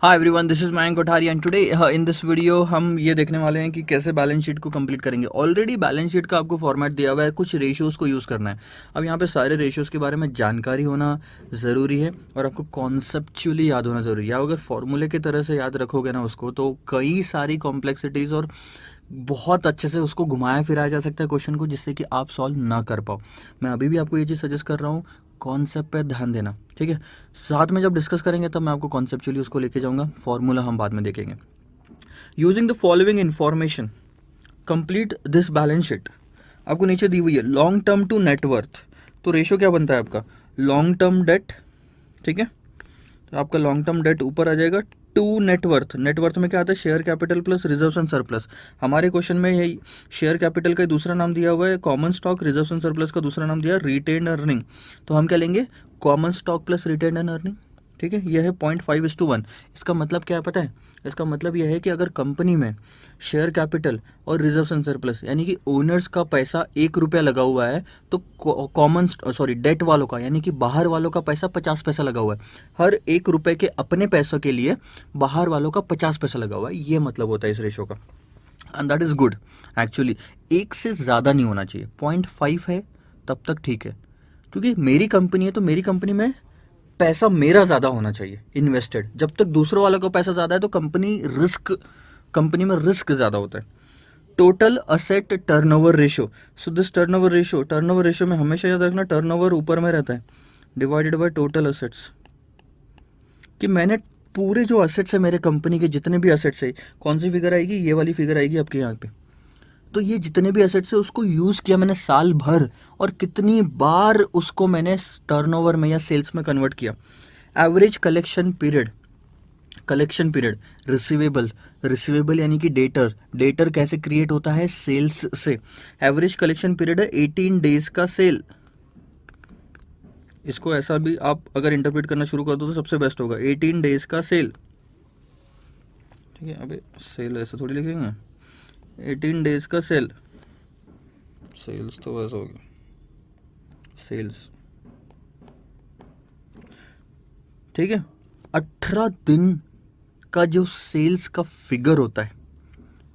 Hi everyone, this is Mayank Kothari and today in this video हम ये देखने वाले हैं कि कैसे बैलेंस शीट को कंप्लीट करेंगे। ऑलरेडी बैलेंस शीट का आपको फॉर्मेट दिया हुआ है, कुछ रेशियोज़ को यूज़ करना है। अब यहाँ पे सारे रेशियोज़ के बारे में जानकारी होना ज़रूरी है और आपको कॉन्सेप्चुअली याद होना ज़रूरी है। अगर फॉर्मूले की तरह से याद रखोगे ना उसको, तो कई सारी कॉम्प्लेक्सिटीज़ और बहुत अच्छे से उसको घुमाया फिराया जा सकता है क्वेश्चन को, जिससे कि आप सॉल्व ना कर पाओ। मैं अभी भी आपको ये चीज़ सजेस्ट कर रहा हूँ, कॉन्सेप्ट पे ध्यान देना, ठीक है। साथ में जब डिस्कस करेंगे तब मैं आपको कॉन्सेप्चुअली उसको लेके जाऊंगा, फॉर्मूला हम बाद में देखेंगे। Using the following information complete this balance sheet. आपको नीचे दी हुई है लॉन्ग टर्म टू नेटवर्थ, तो रेशियो क्या बनता है आपका लॉन्ग टर्म डेट, ठीक है। तो आपका लॉन्ग टर्म डेट ऊपर आ जाएगा टू नेटवर्थ। नेटवर्थ में क्या आता है, share capital plus reserves and surplus. हमारे क्वेश्चन में यही शेयर कैपिटल का दूसरा नाम दिया हुआ है common stock, reserves and surplus का दूसरा नाम दिया है रिटेन्ड अर्निंग। तो हम क्या लेंगे, common stock plus retained earning, ठीक है। यह है 0.5:1। इसका मतलब क्या है पता है, इसका मतलब यह है कि अगर कंपनी में शेयर कैपिटल और रिजर्व्स एंड सरप्लस यानी कि ओनर्स का पैसा 1 रुपया लगा हुआ है, तो कॉमन डेट वालों का यानी कि बाहर वालों का पैसा 50 पैसा लगा हुआ है। हर 1 रुपये के अपने पैसों के लिए बाहर वालों का 50 पैसा लगा हुआ है, ये मतलब होता है इस रेशो का। And that is good actually. एक से ज़्यादा नहीं होना चाहिए, 0.5 है तब तक ठीक है, क्योंकि मेरी कंपनी है तो मेरी कंपनी में पैसा मेरा ज़्यादा होना चाहिए इन्वेस्टेड। जब तक दूसरों वालों का पैसा ज़्यादा है तो कंपनी में रिस्क ज़्यादा होता है। Total asset turnover ratio, so this turnover ratio में हमेशा याद रखना टर्नओवर ऊपर में रहता है डिवाइडेड बाय टोटल असेट्स। कि मैंने पूरे जो असेट्स है मेरे कंपनी के, जितने भी असेट्स है, कौन सी फिगर आएगी, ये वाली फिगर आएगी आपके यहाँ पे। तो ये जितने भी एसेट्स है उसको यूज़ किया मैंने साल भर, और कितनी बार उसको मैंने टर्नओवर में या सेल्स में कन्वर्ट किया। एवरेज कलेक्शन पीरियड रिसीवेबल यानी कि डेटर कैसे क्रिएट होता है, सेल्स से। एवरेज कलेक्शन पीरियड है 18 डेज का सेल। इसको ऐसा भी आप अगर इंटरप्रेट करना शुरू कर दो तो सबसे बेस्ट होगा 18 डेज का सेल, ठीक है। अबे सेल ऐसा थोड़ी लिखेंगे, 18 डेज का सेल्स तो वैसा हो गया सेल्स, ठीक है। 18 दिन का जो सेल्स का फिगर होता है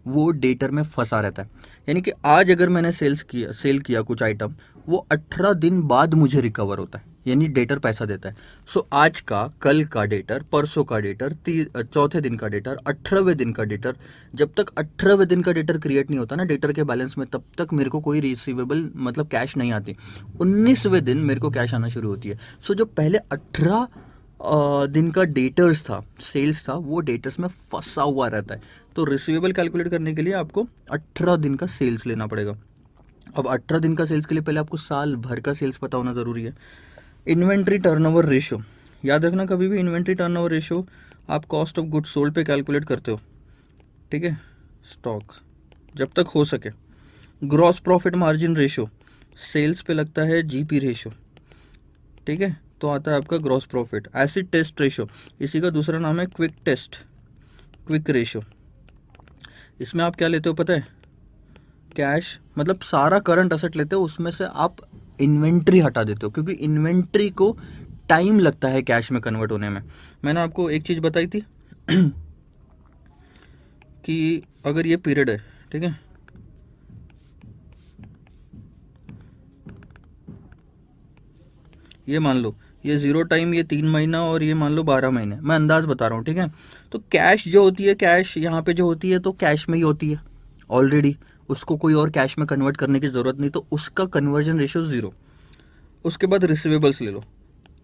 वो डेटर में फंसा रहता है। यानी कि आज अगर मैंने सेल किया कुछ आइटम, वो 18 दिन बाद मुझे रिकवर होता है, यानी डेटर पैसा देता है। सो आज का, कल का डेटर, परसों का डेटर, चौथे दिन का डेटर, 18वें दिन का डेटर। जब तक 18वें दिन का डेटर क्रिएट नहीं होता ना डेटर के बैलेंस में, तब तक मेरे को कोई रिसीवेबल मतलब कैश नहीं आती। 19वें दिन मेरे को कैश आना शुरू होती है। सो जो पहले 18 दिन का डेटर्स था, सेल्स था, वो डेटर्स में फंसा हुआ रहता है। तो रिसीवेबल कैलकुलेट करने के लिए आपको 18 दिन का सेल्स लेना पड़ेगा। अब 18 दिन का सेल्स के लिए पहले आपको साल भर का सेल्स पता होना ज़रूरी है। इन्वेंट्री टर्नओवर रेशियो याद रखना, कभी भी इन्वेंट्री टर्नओवर रेशियो आप कॉस्ट ऑफ गुड्स सोल्ड पे कैलकुलेट करते हो, ठीक है, स्टॉक, जब तक हो सके। Gross profit margin ratio sales पे लगता है जीपी रेशियो, ठीक है, तो आता है आपका gross profit. Acid test ratio, इसी का दूसरा नाम है क्विक रेशियो। इसमें आप क्या लेते हो पता है, कैश, मतलब सारा करंट असेट लेते हो, उसमें से आप इन्वेंट्री हटा देते हो, क्योंकि इन्वेंट्री को टाइम लगता है कैश में कन्वर्ट होने में। मैंने आपको एक चीज़ बताई थी कि अगर ये पीरियड है, ठीक है, ये मान लो ये 0 टाइम, ये 3 महीना, और ये मान लो 12 महीने, मैं अंदाज़ बता रहा हूँ, ठीक है। तो कैश जो होती है, कैश यहाँ पे जो होती है तो कैश में ही होती है ऑलरेडी, उसको कोई और कैश में कन्वर्ट करने की ज़रूरत नहीं, तो उसका कन्वर्जन रेशियो 0। उसके बाद रिसीवेबल्स ले लो।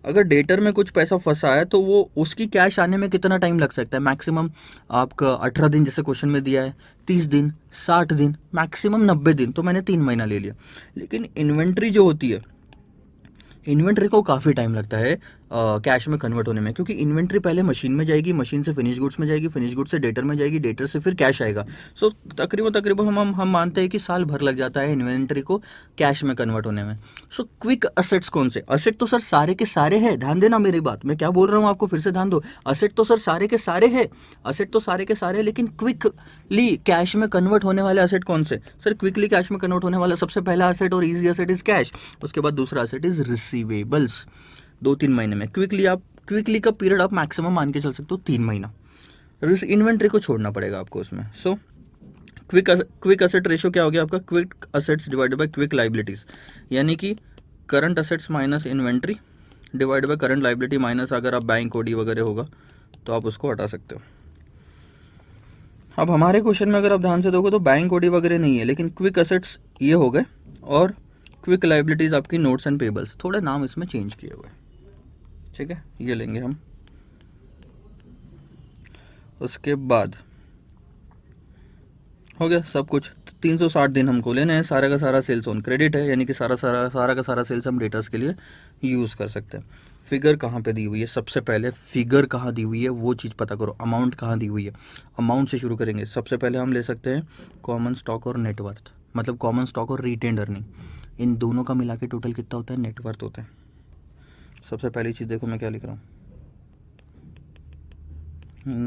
अगर डेटर में कुछ पैसा फंसा है तो वो उसकी कैश आने में कितना टाइम लग सकता है, मैक्सिमम आपका 18 दिन, जैसे क्वेश्चन में दिया है, 30 दिन, 60 दिन, मैक्सिमम 90 दिन, तो मैंने 3 महीना ले लिया। लेकिन इन्वेंट्री जो होती है, इन्वेंट्री को काफ़ी टाइम लगता है कैश में कन्वर्ट होने में, क्योंकि इन्वेंट्री पहले मशीन में जाएगी, मशीन से फिनिश गुड्स में जाएगी, फिनिश गुड्स से डेटर में जाएगी, डेटर से फिर कैश आएगा। सो तकरीबन हम मानते हैं कि साल भर लग जाता है इन्वेंट्री को कैश में कन्वर्ट होने में। सो क्विक असेट्स कौन से, असेट तो सर सारे के सारे हैं, ध्यान देना मेरी बात, मैं क्या बोल रहा हूँ आपको फिर से ध्यान दो। असेट तो सर सारे के सारे हैं, असेट तो सारे के सारे, लेकिन क्विकली कैश में कन्वर्ट होने वाले असेट कौन से, सर क्विकली कैश में कन्वर्ट होने वाला सबसे पहला असेट और ईजी असेट इज कैश। उसके बाद दूसरा असेट इज रिसीवेबल्स, 2-3 महीने में। क्विकली का पीरियड आप मैक्सिमम मान के चल सकते हो 3 महीना। इस इन्वेंट्री को छोड़ना पड़ेगा आपको उसमें। सो क्विक असेट रेशो क्या हो गया आपका, quick assets divided by quick liabilities, यानी कि current assets minus inventory divide by current liability minus अगर आप बैंक ओडी वगैरह होगा तो आप उसको हटा सकते हो। अब हमारे क्वेश्चन में अगर आप ध्यान से देखो तो बैंक ओडी वगैरह नहीं है, लेकिन क्विक असेट्स ये हो गए और क्विक लाइबिलिटीज आपकी नोट्स एंड पेबल्स, थोड़े नाम इसमें चेंज किए हुए। ठीक है, ये लेंगे हम। उसके बाद हो गया सब कुछ। 360 दिन हमको लेने हैं। सारा का सारा सेल्स ऑन क्रेडिट है, यानी कि सारा का सारा सेल्स हम डेटर्स के लिए यूज़ कर सकते हैं। फिगर कहाँ पे दी हुई है, सबसे पहले फिगर कहाँ दी हुई है वो चीज़ पता करो। अमाउंट कहाँ दी हुई है, अमाउंट से शुरू करेंगे। सबसे पहले हम ले सकते हैं कॉमन स्टॉक और नेटवर्थ, मतलब कॉमन स्टॉक और रिटेन्ड अर्निंग, इन दोनों का मिला के टोटल कितना होता है, नेटवर्थ होता है। सबसे पहली चीज़ देखो मैं क्या लिख रहा हूँ,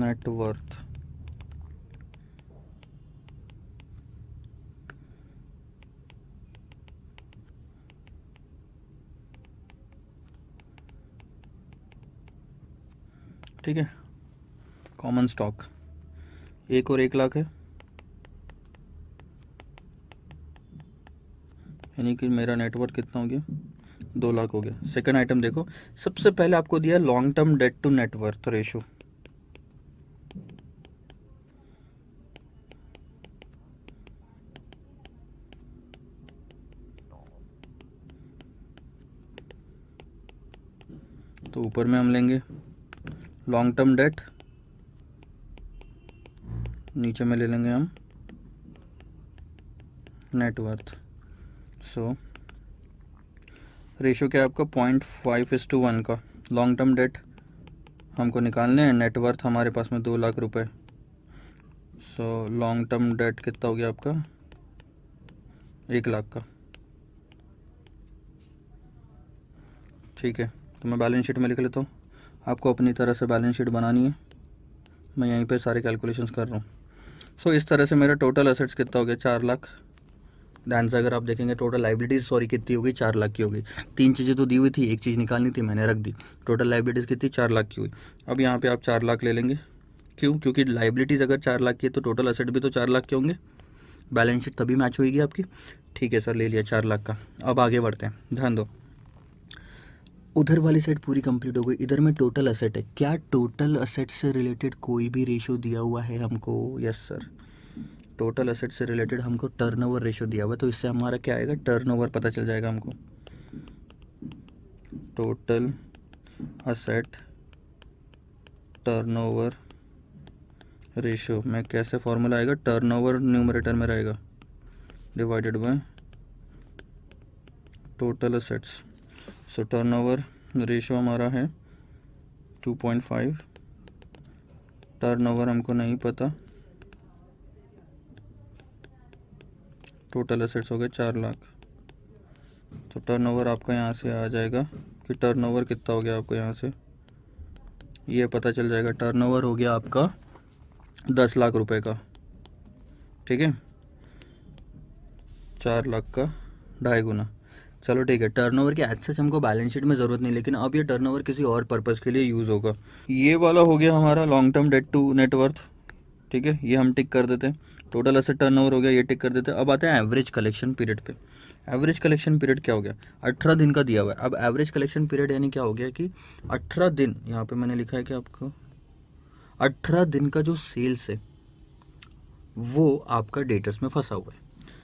नेटवर्थ। ठीक है, कॉमन स्टॉक 1 और 1 लाख है, यानी कि मेरा नेटवर्थ कितना हो गया, 2 लाख हो गया। सेकंड आइटम देखो, सबसे पहले आपको दिया long term debt to net worth ratio. तो ऊपर में हम लेंगे लॉन्ग टर्म डेट, नीचे में ले लेंगे हम नेटवर्थ। सो रेशो क्या है आपका 0.5:1 का। लॉन्ग टर्म डेट हमको निकालने हैं, नेटवर्थ हमारे पास में 2 लाख रुपए। सो लॉन्ग टर्म डेट कितना हो गया आपका, 1 लाख का। ठीक है, तो मैं बैलेंस शीट में लिख लेता हूँ, आपको अपनी तरह से बैलेंस शीट बनानी है। मैं यहीं पे सारे कैलकुलेशंस कर रहा हूँ। सो इस तरह से मेरा टोटल एसेट्स कितना हो गया, 4 लाख। ध्यान से अगर आप देखेंगे टोटल लाइबिलिटीज़ सॉरी कितनी हो गई, 4 लाख की हो गई। 3 चीज़ें तो दी हुई थी, एक चीज़ निकालनी थी मैंने रख दी। टोटल लाइबिलिटीज़ कितनी, 4 लाख की हुई। अब यहाँ पे आप 4 लाख ले लेंगे, क्यों, क्योंकि लाइबिलिटीज़ अगर 4 लाख की है तो टोटल एसेट भी तो 4 लाख के होंगे, बैलेंस शीट तभी मैच होगी आपकी। ठीक है सर, ले लिया 4 लाख का। अब आगे बढ़ते हैं, ध्यान दो। उधर वाली साइड पूरी कंप्लीट हो गई, इधर में टोटल असेट है। क्या टोटल असेट से रिलेटेड कोई भी रेशो दिया हुआ है हमको? यस सर, टोटल असेट से रिलेटेड हमको टर्नओवर रेशो दिया हुआ है, तो इससे हमारा क्या आएगा, टर्नओवर पता चल जाएगा हमको। टोटल असेट टर्नओवर रेशो में कैसे फॉर्मूला आएगा, टर्नओवर न्यूमरेटर में रहेगा divided by total assets. So turnover ratio हमारा है 2.5, टर्नओवर हमको नहीं पता, टोटल एसेट्स हो गए 4 लाख। तो टर्नओवर आपका यहाँ से आ जाएगा कि टर्नओवर कितना हो गया आपको, यहाँ से ये पता चल जाएगा। टर्नओवर हो गया आपका 10 लाख रुपए का। ठीक है, 4 लाख का 2.5 गुना। चलो ठीक है, टर्नओवर के एक्सेस हमको बैलेंस शीट में ज़रूरत नहीं, लेकिन अब ये टर्नओवर किसी और पर्पज़ के लिए यूज़ होगा। ये वाला हो गया हमारा long term debt to net worth. ठीक है, ये हम टिक कर देते हैं। टोटल एसेट टर्नओवर हो गया, ये टिक कर देते हैं। अब आते हैं एवरेज कलेक्शन पीरियड पे। एवरेज कलेक्शन पीरियड क्या हो गया, 18 दिन का दिया हुआ है। अब एवरेज कलेक्शन पीरियड यानी क्या हो गया कि 18 दिन, यहाँ पे मैंने लिखा है कि आपको 18 दिन का जो सेल्स है वो आपका डेटर्स में फंसा हुआ है।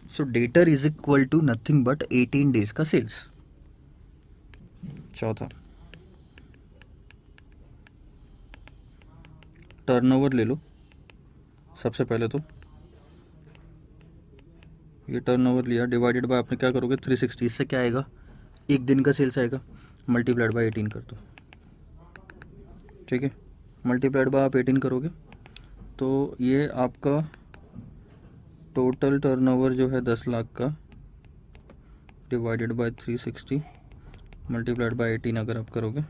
So debtor is equal to nothing but 18 days का सेल्स। चौथा, टर्नओवर ले लो। सबसे पहले तो ये टर्नओवर लिया, डिवाइडेड बाय आपने क्या करोगे 360, इससे क्या आएगा, एक दिन का सेल्स आएगा, मल्टीप्लाइड बाय 18 कर दो। ठीक है, मल्टीप्लाइड बाय आप 18 करोगे तो ये आपका टोटल टर्नओवर जो है 10 लाख का, डिवाइडेड बाय 360 मल्टीप्लाइड बाय 18 अगर आप करोगे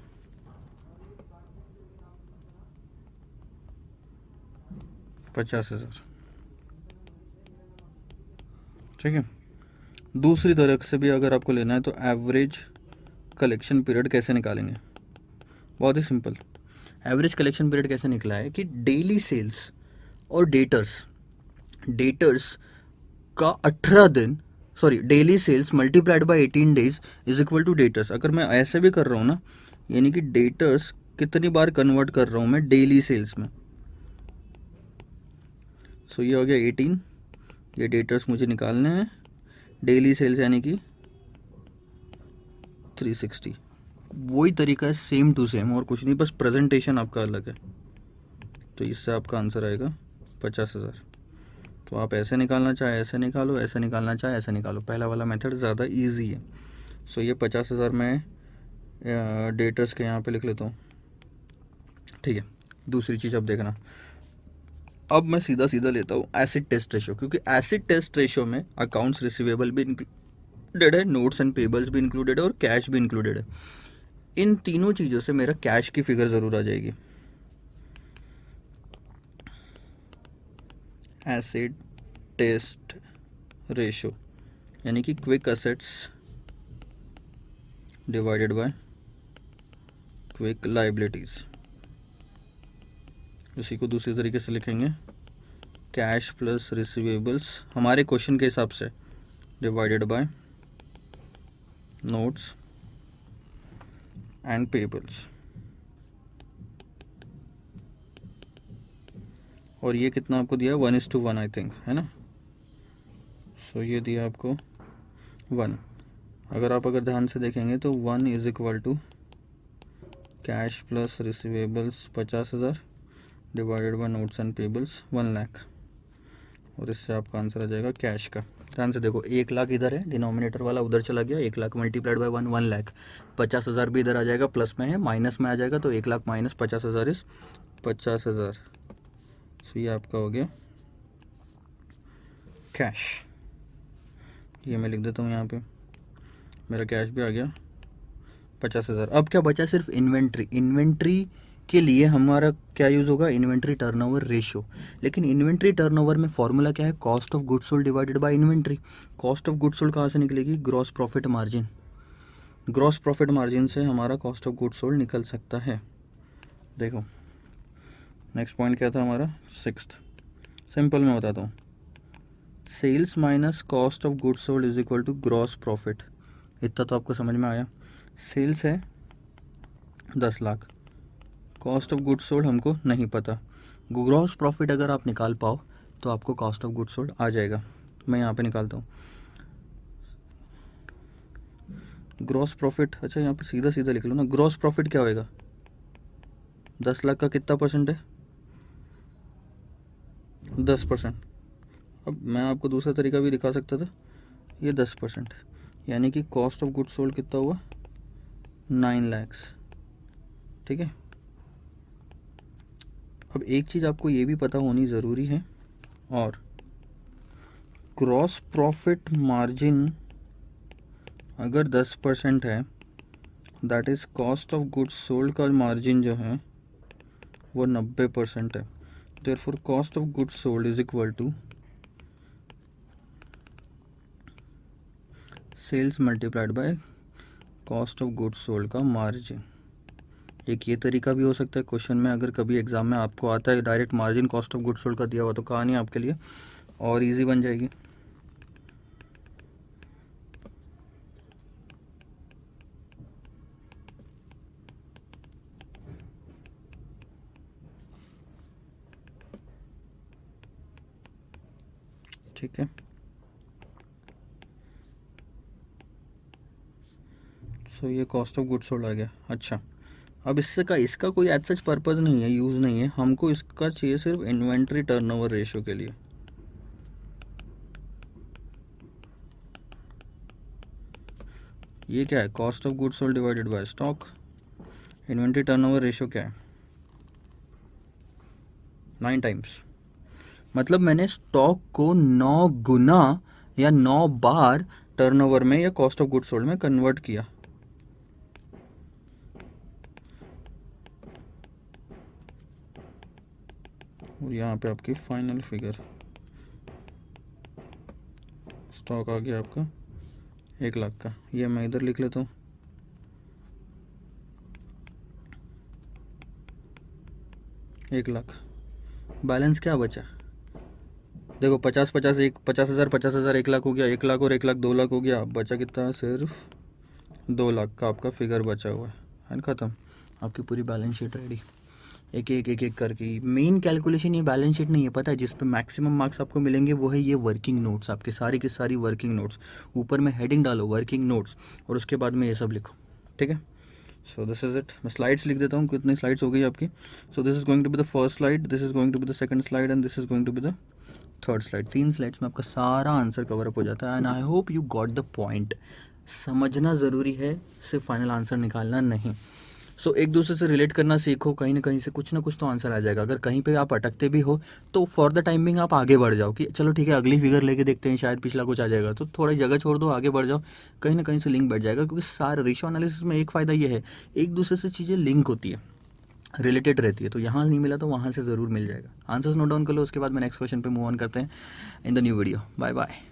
50,000। ठीक है, दूसरी तरह से भी अगर आपको लेना है तो एवरेज कलेक्शन पीरियड कैसे निकालेंगे, बहुत ही सिंपल। एवरेज कलेक्शन पीरियड कैसे निकला है कि डेली सेल्स और डेटर्स डेटर्स का 18 दिन, sorry daily sales multiplied by 18 days is equal to debtors. अगर मैं ऐसे भी कर रहा हूँ ना, यानी कि डेटर्स कितनी बार कन्वर्ट कर रहा हूँ मैं डेली सेल्स में, सो ये हो गया 18। ये डेटर्स मुझे निकालने हैं, डेली सेल्स यानी कि 360। वही तरीका है, सेम टू सेम, और कुछ नहीं, बस प्रेजेंटेशन आपका अलग है। तो इससे आपका आंसर आएगा 50,000। तो आप ऐसे निकालना चाहे ऐसे निकालो, ऐसे निकालना चाहे ऐसे निकालो, पहला वाला मेथड ज़्यादा इजी है। सो ये 50,000 मैं डेटर्स के यहाँ पे लिख लेता हूँ। ठीक है, दूसरी चीज़ अब देखना। अब मैं सीधा सीधा लेता हूँ एसिड टेस्ट रेशो, क्योंकि एसिड टेस्ट रेशो में अकाउंट्स रिसीवेबल भी इंक्लूडेड है, नोट्स एंड पेबल्स भी इंक्लूडेड है और कैश भी इंक्लूडेड है। इन तीनों चीज़ों से मेरा कैश की फिगर ज़रूर आ जाएगी। एसिड टेस्ट रेशो यानी कि quick assets divided by quick liabilities. इसी को दूसरी तरीके से लिखेंगे, कैश प्लस रिसीवेबल्स हमारे क्वेश्चन के हिसाब से divided by notes and payables. और ये कितना आपको दिया, 1:1 आई थिंक, है ना। सो ये दिया आपको 1। अगर ध्यान से देखेंगे तो 1 is equal to cash plus receivables 50,000 divided by notes and payables 1 lakh, और इससे आपका आंसर आ जाएगा कैश का। ध्यान से देखो, 1 लाख इधर है, डिनोमिनेटर वाला उधर चला गया, 1 लाख मल्टीप्लाइड बाय 1 लाख। 50,000 भी इधर आ जाएगा, प्लस में है, माइनस में आ जाएगा, तो 1 लाख माइनस 50,000 इज 50,000। सो ये आपका हो गया कैश। ये मैं लिख देता हूँ यहाँ पे, मेरा कैश भी आ गया 50,000। अब क्या बचा, सिर्फ इन्वेंट्री। इन्वेंट्री के लिए हमारा क्या यूज़ होगा, इन्वेंट्री टर्नओवर रेशो। लेकिन इन्वेंट्री टर्नओवर में फॉर्मूला क्या है, cost of goods sold divided by inventory. Cost of goods sold कहाँ से निकलेगी, gross profit margin. Gross profit margin से हमारा कॉस्ट ऑफ गुड्स सोल्ड निकल सकता है। देखो नेक्स्ट पॉइंट क्या था हमारा, 6th। सिंपल मैं बताता हूँ, sales minus cost of goods sold is equal to gross profit. इतना तो आपको समझ में आया। सेल्स है 10 lakh, cost of goods sold हमको नहीं पता। ग्रॉस प्रॉफिट अगर आप निकाल पाओ तो आपको कॉस्ट ऑफ गुड्स सोल्ड आ जाएगा। मैं यहाँ पे निकालता हूँ ग्रॉस प्रॉफिट। अच्छा यहाँ पे सीधा सीधा लिख लो ना, ग्रॉस प्रॉफिट क्या होएगा, 10 लाख का कितना परसेंट है, 10%। अब मैं आपको दूसरा तरीका भी दिखा सकता था, ये 10%, यानी कि कॉस्ट ऑफ गुड्स सोल्ड कितना हुआ, 9 लाख। ठीक है, अब एक चीज़ आपको ये भी पता होनी ज़रूरी है, और ग्रॉस प्रॉफिट मार्जिन अगर 10% है, that is cost of goods sold का मार्जिन जो है वो 90% है। Therefore cost of goods sold is equal to sales multiplied by cost of goods sold का मार्जिन। एक ये तरीका भी हो सकता है क्वेश्चन में, अगर कभी एग्जाम में आपको आता है direct margin cost of goods sold का दिया हुआ, तो कहानी आपके लिए और इजी बन जाएगी। ठीक है, सो ये कॉस्ट ऑफ गुड्स सोल्ड आ गया। अच्छा, अब इसका कोई एज सच पर्पज़ नहीं है, यूज़ नहीं है, हमको इसका चाहिए सिर्फ इन्वेंट्री टर्नओवर रेशियो के लिए। ये क्या है, cost of goods sold divided by stock. Inventory turnover ratio क्या है, 9 टाइम्स। मतलब मैंने स्टॉक को 9 गुना या 9 बार टर्नओवर में या कॉस्ट ऑफ गुड्स सोल्ड में कन्वर्ट किया। और यहाँ पे आपकी फाइनल फिगर, स्टॉक आ गया आपका 1 लाख का। ये मैं इधर लिख लेता हूँ, 1 लाख। बैलेंस क्या बचा? देखो 50 50 एक 50,000 1 लाख हो गया, 1 लाख और 1 लाख 2 लाख हो गया, बचा कितना? सिर्फ 2 लाख का आपका फिगर बचा हुआ है एंड ख़त्म, आपकी पूरी बैलेंस शीट रेडी। एक एक एक एक करके मेन कैलकुलेशन ये बैलेंस शीट नहीं है, पता है जिस पे मैक्सिमम मार्क्स आपको मिलेंगे वो है ये वर्किंग नोट्स, आपके सारी की सारी वर्किंग नोट्स। ऊपर में हेडिंग डालो वर्किंग नोट्स और उसके बाद में ये सब लिखो, ठीक है। So this is it. मैं स्लाइड्स लिख देता हूँ, कितनी स्लाइड्स हो गई आपकी। So this is going to be the first slide, this is going to be the second slide and this is going to be the third slide. 3 slides में आपका सारा आंसर कवर अप हो जाता है and I hope you got the point. समझना ज़रूरी है, सिर्फ फाइनल आंसर निकालना नहीं। सो एक दूसरे से रिलेट करना सीखो, कहीं ना कहीं से कुछ ना कुछ तो आंसर आ जाएगा। अगर कहीं पे आप अटकते भी हो तो फॉर द टाइमिंग आप आगे बढ़ जाओ कि चलो ठीक है अगली फिगर लेके देखते हैं, शायद पिछला कुछ आ जाएगा, तो थोड़ी जगह छोड़ दो, आगे बढ़ जाओ, कहीं ना कहीं से लिंक बैठ जाएगा। क्योंकि सारे रेशियो एनालिसिस में एक फ़ायदा ये है, एक दूसरे से चीज़ें लिंक होती है, रिलेटेड रहती है, तो यहाँ नहीं मिला तो वहाँ से ज़रूर मिल जाएगा। आंसर्स नोट डाउन कर लो, उसके बाद में नेक्स्ट क्वेश्चन पे मूव ऑन करते हैं in the new video. Bye bye.